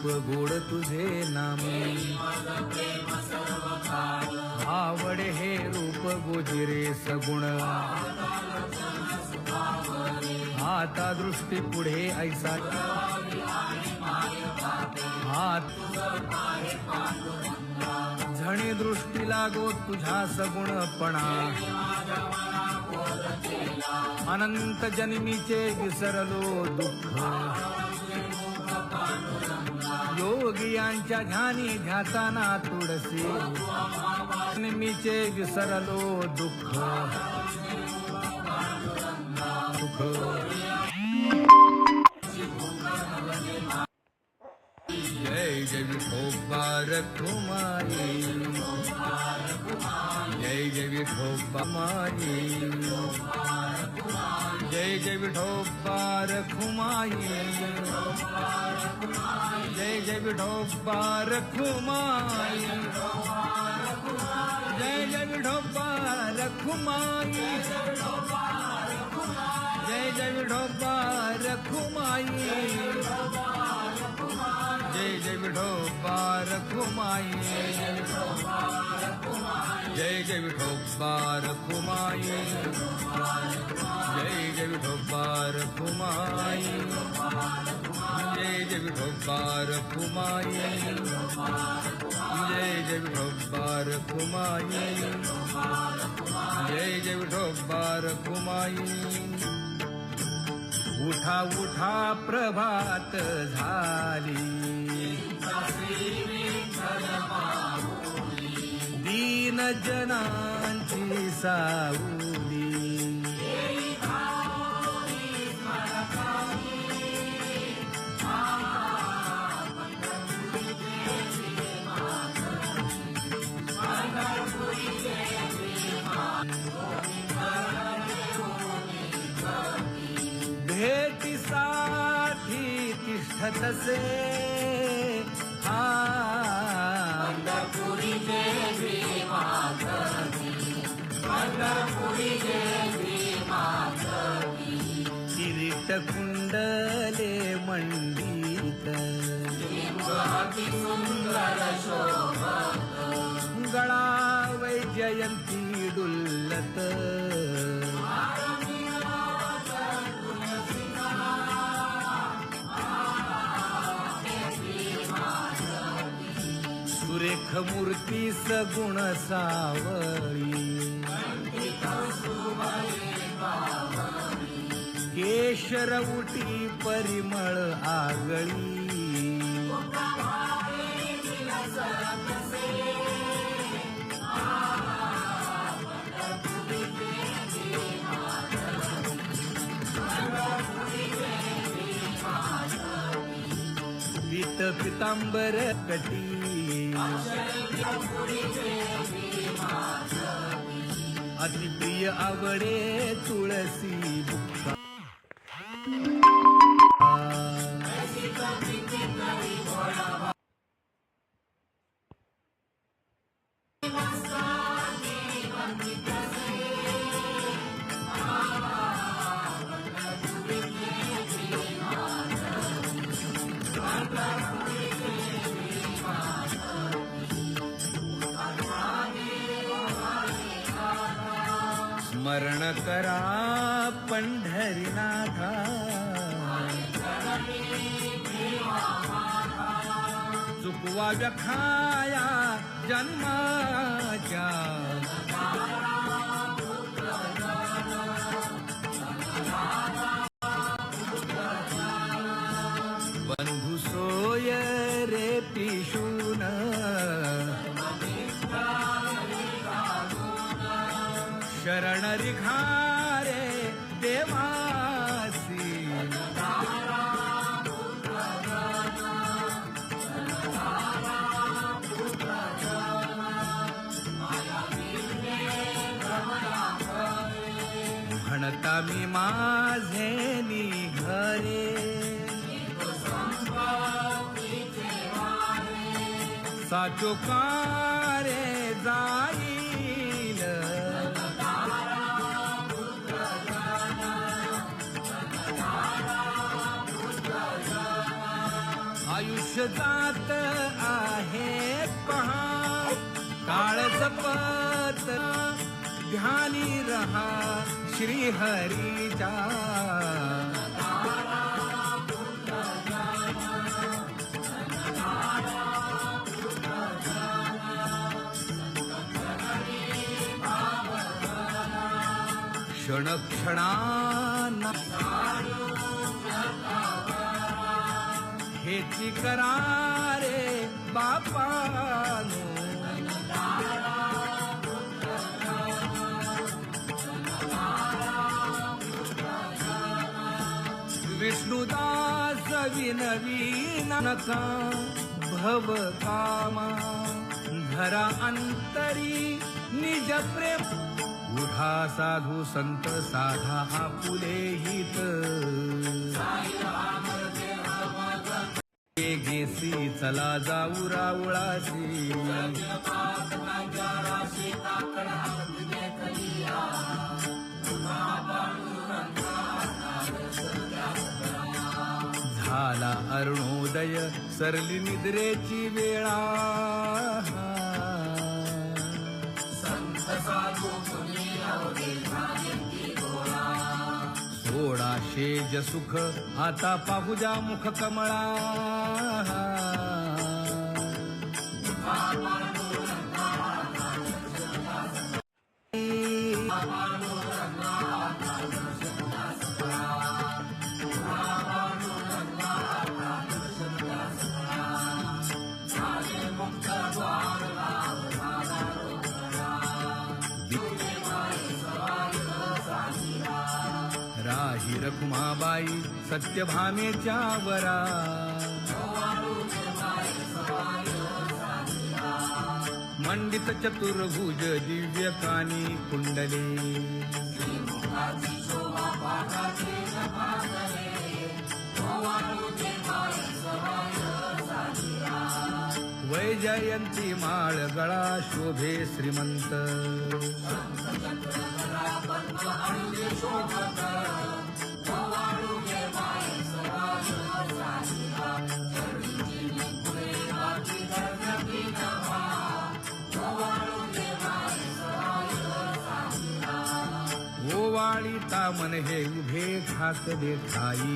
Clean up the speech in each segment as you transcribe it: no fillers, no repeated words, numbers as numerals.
गोड तुझे नाम आवडे हे रूप गोजिरे सगुण आता दृष्टी पुढे ऐसा हात झणी दृष्टी लागो तुझ्या सगुणपणा अनंत जन्मीचे विसरलो दुःख योगियांच्या ध्यानी ध्याताना तुळसी जन्मीचे विसरलो दुःख जय जय विठोबा रखुमाई जय जय विठोबा माई जय जय विठोबा रखुमाई जय जय विठोबा रखुमाई जय जय विठोबा रखुमाई जय जय विठोबा रखुमाई जय जय विठोबा रखुमाई जय जय विठोबा रखुमाई जय जय विठोबा रखुमाई जय जय विठोबा रखुमाई जय जय विठोबा रखुमाई जय जय विठोबा रखुमाई उठा उठा प्रभात झाली दीन जनांची सावली भेटीसाठी तिष्ठतसे पंढरपुरी देवी माधवी किरीट कुंडले मंडित सुंदर शोभत गळा वैजयंती डुल्लत सुरेख मूर्ती सगुण सावळी केशर उटी परिमळ आगळी पीत पितांबर कटी अतिप्रिय आवडे तुळसी बुक्का स्मरण करा पंढरीनाथा चुकवा व्यखाया जन्माच्या बंधू सोय रे पिशून शरण रिघारे देवासी म्हणता मी माझे निघरे साचो कारे जाईल आयुष्य आयुष्य जात आहे पहा, काळ जपत ध्यानी रहा श्री हरीचा. क्षण क्षणांना हेची करा रे बापानो. विष्णुदास विनवीन नका भव कामा, धरा अंतरी निज प्रेम. उठा साधू संत साधा आपुले हित, गेसी चला जाऊ राऊळासी. झाला अरुणोदय सरली निद्रेची वेळा, सोडा शेज सुख आता पाहू जा मुख कमळा. राही रखुमाबाई सत्यभामेच्या वरा, मंडित चतुर्भुज दिव्य कानी कुंडले. वैजयंती माळ गळा शोभे श्रीमंत, ओवाळीता मन हे उभे ठाक देखाई.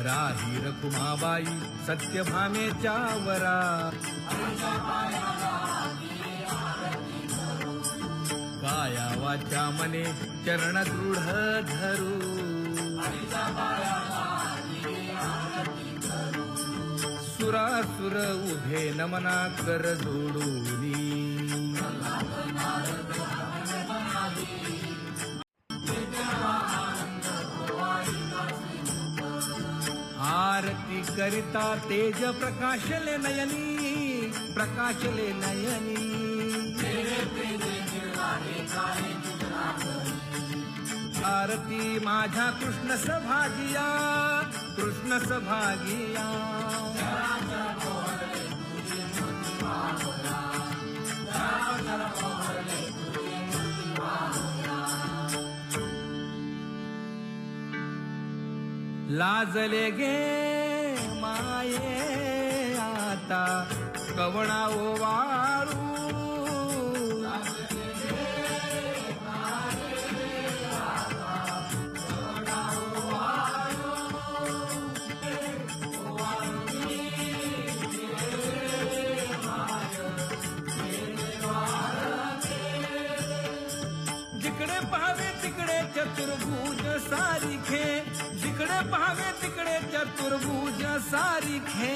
राही रखुमाबाई सत्यभामेच्या वरा, काया वाचा मने चरण दृढ धरू. सुरासुर उभे नमना कर जोडूनी. आरती करिता तेज प्रकाशले नयनी, प्रकाशले नयनी. आरती माझ्या कृष्ण सभागिया, कृष्ण सभागिया. लाजले गे माये आता कवणा ओवाळू. जिकडे पाहावे तिकडे चतुर्भुज सारिखे, जिकडे पाहावे तिकडे चतुर्भुज सारिखे.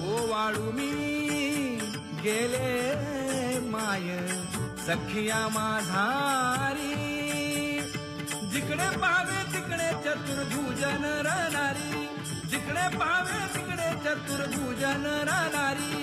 ओवाळू मी गेले माय सखिया माझारी. जिकडे पाहावे तिकडे चतुर्भुज नरनारी, जिकडे पाहावे तिकडे चतुर्भुज नरनारी.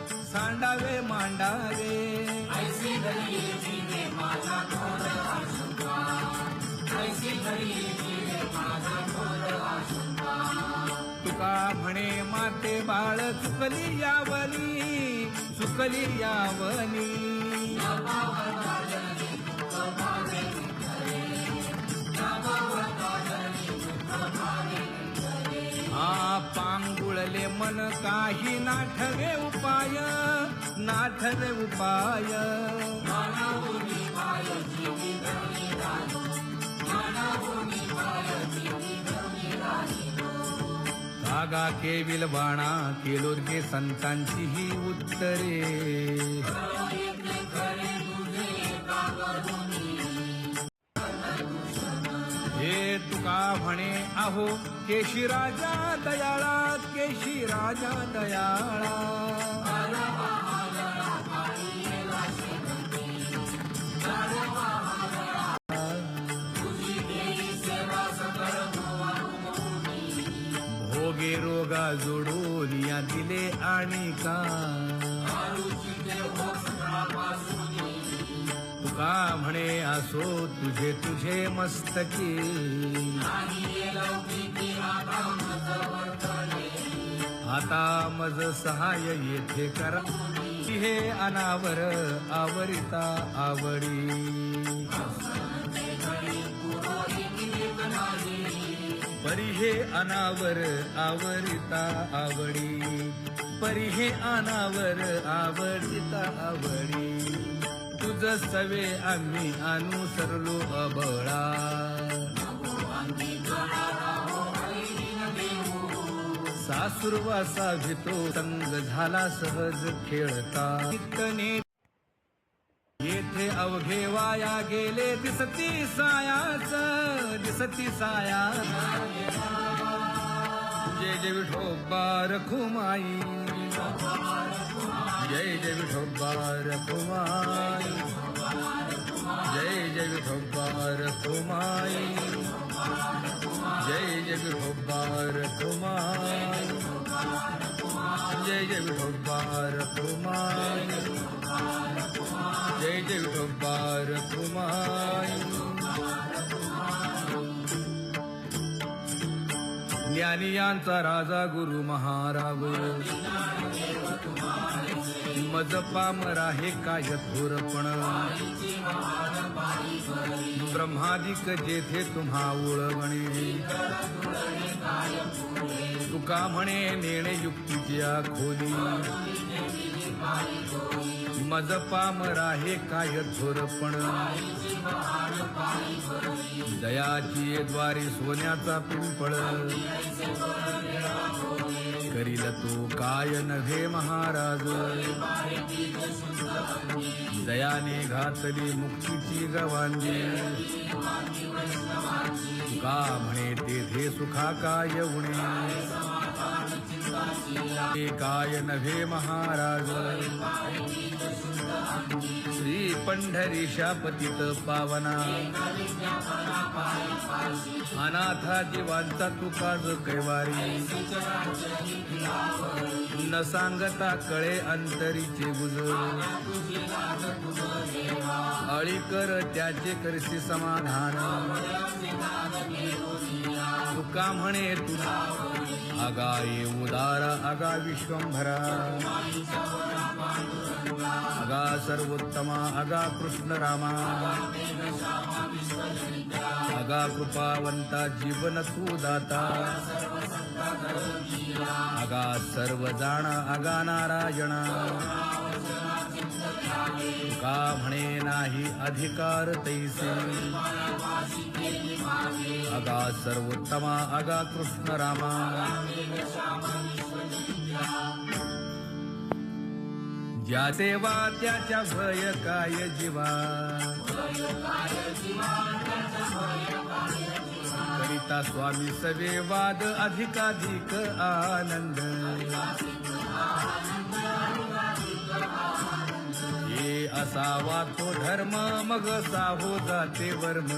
सांडावे मांडावे ऐसी घडी जीवे माझा थोर आशंका, ऐसी घडी जीवे माझा थोर आशंका. तुका म्हणे माते बाळ चुकली यावनी, चुकली यावनी. हा पांगुळले मन काही नाठवे उपाय, नाठवे उपाय. कागा केविल बाणा केलोर्गे संतांची ही उत्तरे. हे तुका म्हणे आहो केशी राजा दयाळा, केशी राजा दयाळा. भोगे रोगा जोडून या दिले आणि का. तुका म्हणे असो तुझे तुझे मस्तकी. आता मज सहाय येथे करा, हे अनावर आवरिता आवडी. परी हे अनावर आवरिता आवडी, परी हे अनावर आवडिता आवडी. तुझ सवे आम्ही अनुसरलो अबळा. सासुरवासा भितो संग झाला सहज खेळता. येथे अवघे वाया गेले दिसती सायाच, दिसती सायाच. जय जय विठोबा रखुमाई, जय जय विठोबा रखुमाई, जय जय विठोबा रखुमाई, जय जय विठोबा रखुमाई, जय जय विठोबा रखुमाई, जय जय विठोबा रखुमाई. ज्ञानियांचा राजा गुरु महाराज, मज पामरा हे काय थोरपण. ब्रह्मादिक जेथे तुम्हा ओळवणे. तुका म्हणे नेणे युक्तीच्या खोली. मज पामरा हे काय थोरपण. दयाची द्वारी सोन्याचा पिंपळ. करील तो काय नव्हे महाराज. दयाने घातली मुक्तीची गवांजी. तुका म्हणे तेथे सुखा काय उणे. ते काय नव्हे महाराज. श्री पंढरीशा पतित पावना. अनाथा जीवांचा तुकाज कैवारी. न सांगता कळे अंतरीचे गुज. अळी कर त्याचे करशी समाधान. तुका म्हणे तुला आगाये उदार आगा विश्वंभरा. आगा सर्वोत्तमा आगा कृष्ण रामा. आगा कृपावंता जीवन तू दाता. आगा सर्व जाणा आगा नारायणा. तुका म्हणे नाही अधिकार तैसे. आगा सर्वोत्तमा आगा कृष्ण रामा. ज्या देवा त्याच्या भय काय जीवा. करिता स्वामी सवे वाद अधिकाधिक आनंद. हे असावा तो धर्म मग साहो जाते वर्म.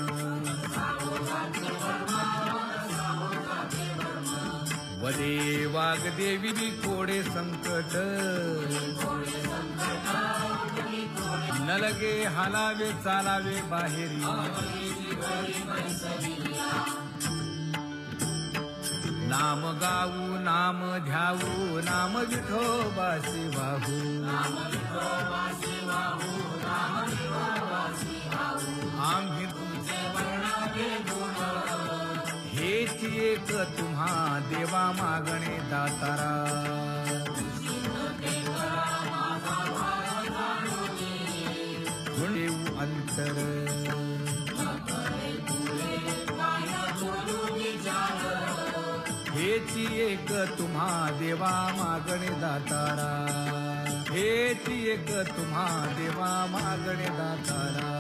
वदे वाग्देवी कोडे संकट न लगे हालावे चालावे बाहेरी नाम गाऊ नाम ध्याऊ नाम विठोबासी वाहू आम्ही तुमचे हेच एक तुम्हा देवा मागणे दातारा देऊ अंतर हेची एक तुम्हा देवा मागणे दातारा हेची एक तुम्हा देवा मागणे दातारा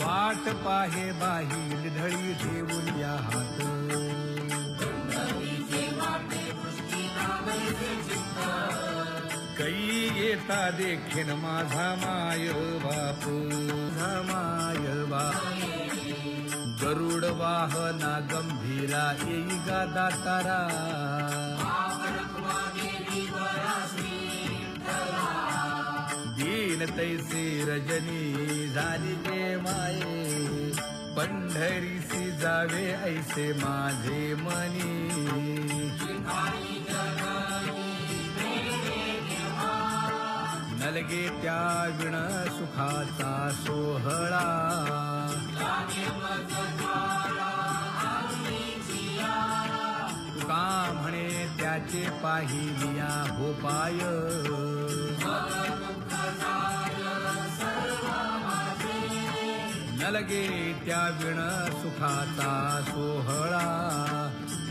वाट पाहे बाही ढळी ठेवून या हात कै येता देखीन माझा माय बापू माय बाप गरुड वाहना गंभीरा येई गा दातारा दीन तैसे रजनी झाली गे माये पंढरीसी जावे ऐसे माझे मनी नलगे त्या विण सुखाचा सोहळा तुका म्हणे त्याचे पाहिलिया हो पाय नलगे त्या विण सुखाचा सोहळा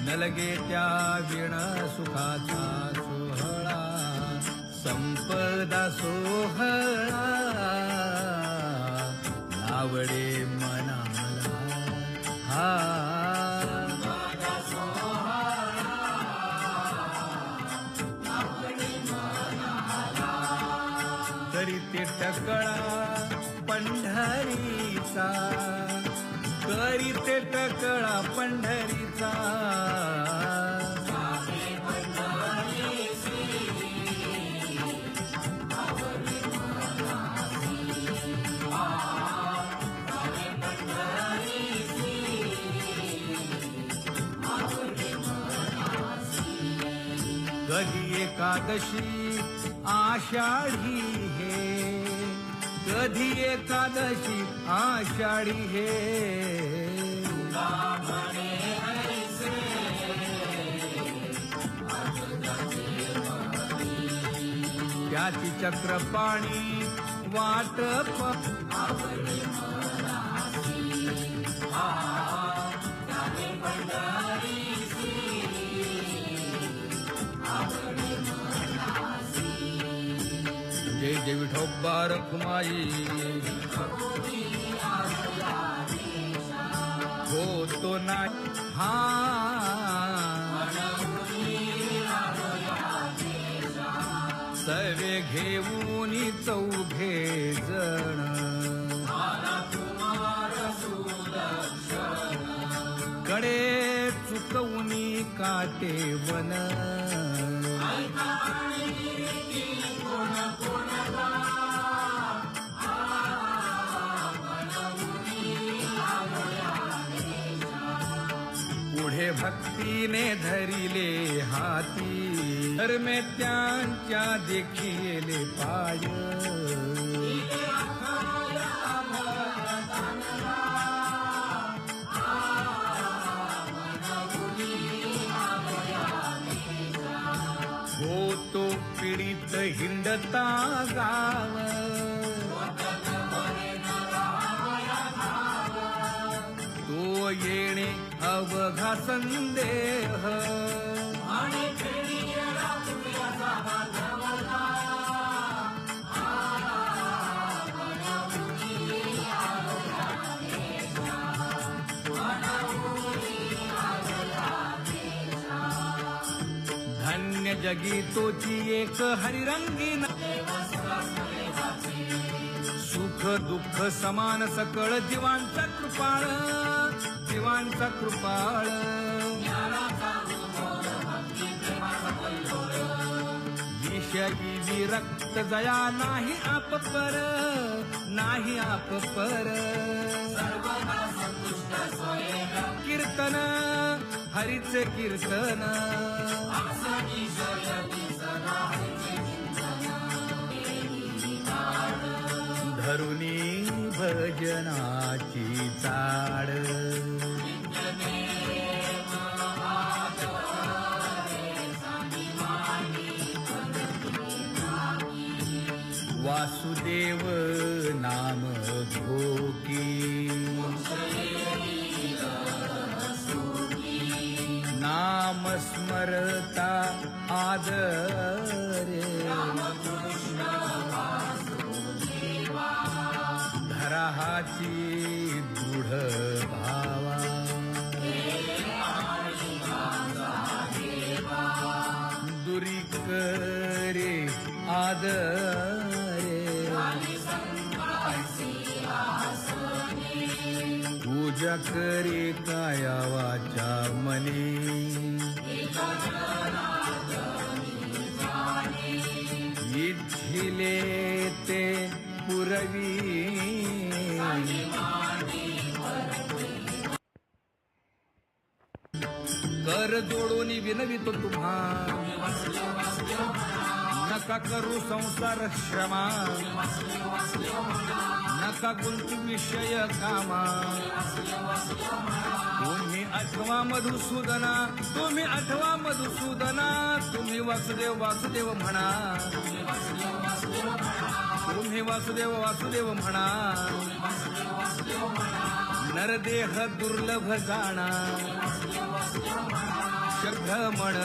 नलगे त्या विण सुखाचा सोहळा संपदा सोहळा आवडे मनाला हा तरी ते टकळा पंढरीचा करी ते टकळा पंढरीचा कधी एकादशी आषाढी हे कधी एकादशी आषाढी हे त्याची चक्रपाणी वाटप जय जय विठोबा रखुमाई हो तो नाही हा सर्वे घेऊन चौघे जण कडे चुकवूनी काटे वन पुढे भक्तीने धरिले हाती धर्मे त्यांच्या देखिले पाय होतो पीडित हिंडता गाव तो येणे अवघा संदेह धन्य जगी तोची एक हरिरंगीन सुख दुःख समान सकळ जीवांचा कृपाळ जीवांचा कृपाळ विषयी विरक्त जया नाही आप पर, नाही आप पर. सर्वदा संतुष्ट स्वयं कीर्तन हरीचे कीर्तन, आसनी शयनी सदा हरीचे चिंतन. धरुणी भजनाची चाड. वासुदेव नाम घोकी, नाम स्मरता आदरे. धरा हाची दृढ भावा, दुरी करे आदरे. पूजा करे काया वाचा मने, इच्छिले ते पुरवी. कर जोडून विनवितो तुम्हा, नका करू संसार श्रमा. नका गुंतू विषय कामा. तुम्ही आठवा मधुसूदना, तुम्ही आठवा मधुसूदना. तुम्ही वासुदेव वासुदेव म्हणा, तुम्ही वासुदेव वासुदेव म्हणा. नरदेह दुर्लभ जाणा, शब्द म्हण.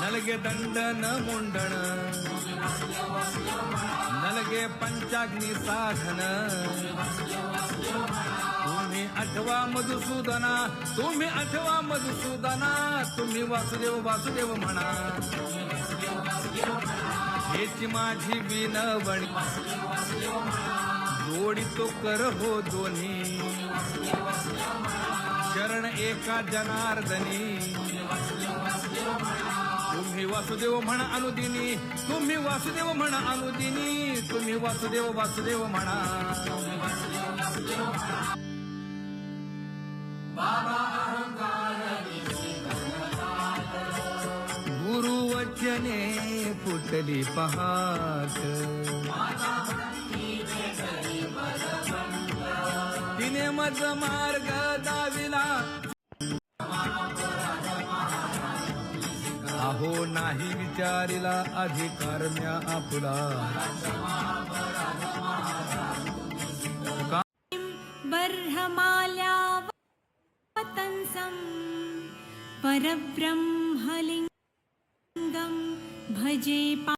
नलगे दंडन मुंडण, नलगे पंचाग्नी साधन. तुम्ही आठवा मधुसूदना, तुम्ही आठवा मधुसूदना. तुम्ही वासुदेव वासुदेव म्हणा. हेची माझी विनवणी, जोडितो कर हो दोन्ही. शरण एका जनार्दनी. तुम्ही वासुदेव म्हणा अनुदिनी, तुम्ही वासुदेव म्हणा अनुदिनी. तुम्ही वासुदेव वासुदेव म्हणा. बाबा अहंकार गुरु वचने फुटली पहाट. तिने मज मार्ग दाविला, अहो नाही विचारिला अधिकार म्या आपुला. बर्हमाल्यावतंसं परब्रह्मलिङ्गं भजे.